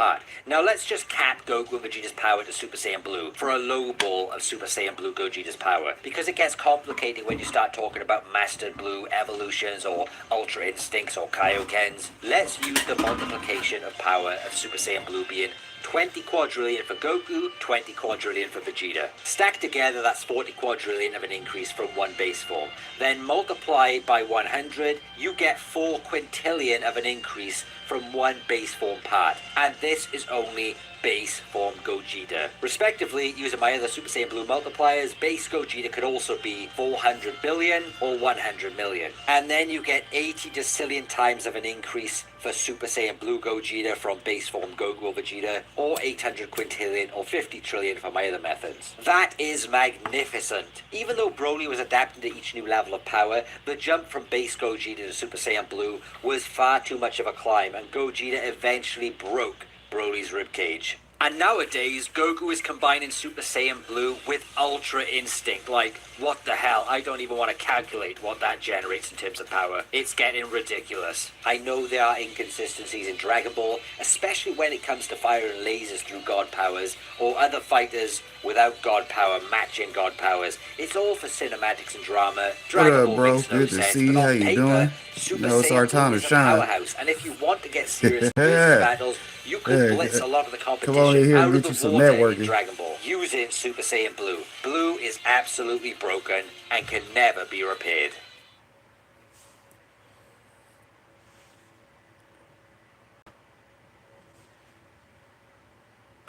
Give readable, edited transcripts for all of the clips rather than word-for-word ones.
part. Now let's just cap Goku and Vegeta's power to Super Saiyan Blue for a low ball of Super Saiyan Blue Gogeta's power, because it gets complicated when you start talking about Master Blue evolutions or Ultra Instincts or Kaioken's. Let's use the multiplication of power of Super Saiyan Blue being 20 quadrillion for Goku, 20 quadrillion for Vegeta. Stacked together, that's 40 quadrillion of an increase from one base form. Then multiply by 100, you get 4 quintillion of an increase from one base form part. And this is only base form Gogeta. Respectively, using my other Super Saiyan Blue multipliers, base Gogeta could also be 400 billion or 100 million. And then you get 80 decillion times of an increase for Super Saiyan Blue Gogeta from base form Goku or Vegeta, or 800 quintillion or 50 trillion for my other methods. That is magnificent. Even though Broly was adapting to each new level of power, the jump from base Gogeta to Super Saiyan Blue was far too much of a climb, and Gogeta eventually broke Broly's ribcage. And nowadays, Goku is combining Super Saiyan Blue with Ultra Instinct. Like, what the hell? I don't even want to calculate what that generates in terms of power. It's getting ridiculous. I know there are inconsistencies in Dragon Ball, especially when it comes to firing lasers through God powers, or other fighters without God power matching God powers. It's all for cinematics and drama. Dragon Ball bro? makes no Good to sense, see you. but How on you paper, doing? Super You know, it's Saiyan our Blue time to is a shine. powerhouse, and if you want to get serious versus battles, you could blitz a lot of the competition Come on in here out and of get you the some water in networking. Dragon Ball using Super Saiyan Blue. Blue is absolutely broken and can never be repaired.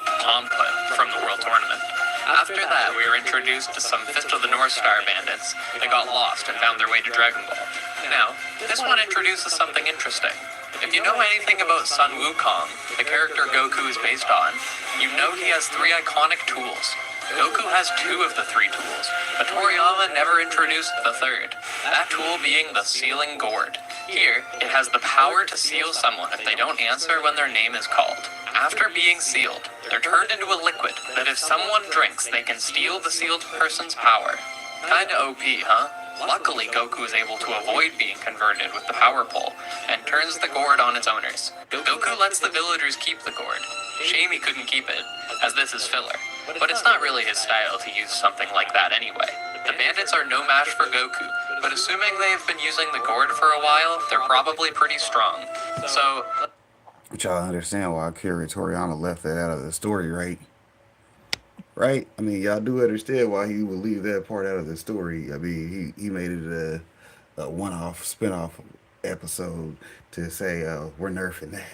Input from the World Tournament. After that, we were introduced to some Fist of the North Star bandits that got lost and found their way to Dragon Ball. Now, this one introduces something interesting. If you know anything about Sun Wukong, the character Goku is based on, you know he has 3 iconic tools. Goku has 2 of the 3 tools, but Toriyama never introduced the 3rd, that tool being the sealing gourd. Here, it has the power to seal someone if they don't answer when their name is called. After being sealed, they're turned into a liquid that if someone drinks, they can steal the sealed person's power. Kinda OP, huh? Luckily, Goku is able to avoid being converted with the power pole, and turns the gourd on its owners. Goku lets the villagers keep the gourd. Shame he couldn't keep it, as this is filler. But it's not really his style to use something like that anyway. The bandits are no match for Goku, but assuming they've been using the gourd for a while, they're probably pretty strong. So... But y'all understand why Akira Toriyama left that out of the story, right? Right? I mean, y'all do understand why he would leave that part out of the story. I mean, he made it a one-off, spin-off episode to say, we're nerfing that.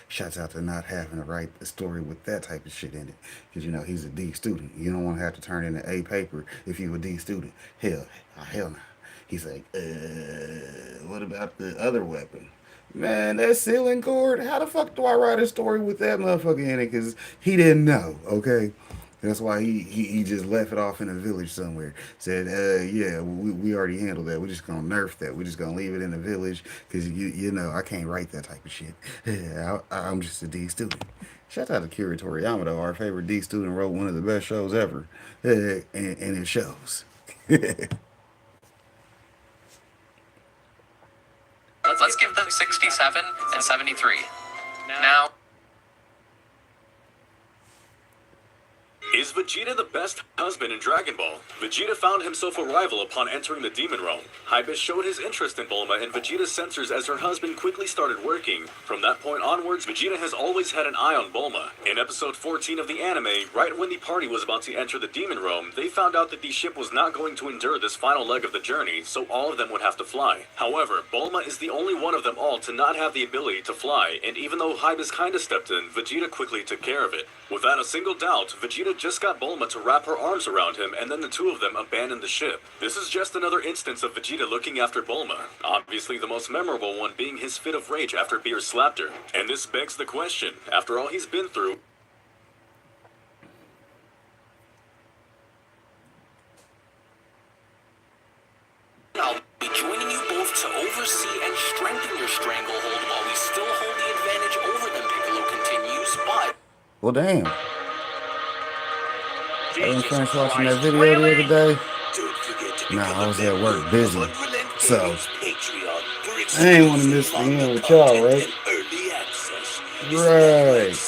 Shouts out to not having to write a story with that type of shit in it. Because, you know, he's a D student. You don't want to have to turn in an A paper if you're a D student. Hell no. He's like, what about the other weapon? Man, that sealing cord, how the fuck do I write a story with that motherfucker in it? Because he didn't know, okay? That's why he just left it off in a village somewhere. Said, yeah, we already handled that. We're just going to nerf that. We're just going to leave it in the village because, you know, I can't write that type of shit. I'm just a D student. Shout out to Akira Toriyama, though. Our favorite D student wrote one of the best shows ever. And it shows. Let's give them 67 and 73. Now... Is Vegeta the best husband in Dragon Ball? Vegeta found himself a rival upon entering the Demon Realm. Hypus showed his interest in Bulma, and Vegeta's sensors as her husband quickly started working. From that point onwards, Vegeta has always had an eye on Bulma. In episode 14 of the anime, right when the party was about to enter the Demon Realm, they found out that the ship was not going to endure this final leg of the journey, so all of them would have to fly. However, Bulma is the only one of them all to not have the ability to fly, and even though Hypus kinda stepped in, Vegeta quickly took care of it. Without a single doubt, Vegeta just got Bulma to wrap her arms around him, and then the two of them abandoned the ship. This is just another instance of Vegeta looking after Bulma, obviously the most memorable one being his fit of rage after Beerus slapped her. And this begs the question, after all he's been through, I'll be joining you both to oversee and strengthen your stranglehold while we still hold the advantage over them, Piccolo continues, but... Well, damn. I didn't finish watching that video the other day. Nah, I was at work busy. So, I ain't want to miss the end with y'all, right? Right.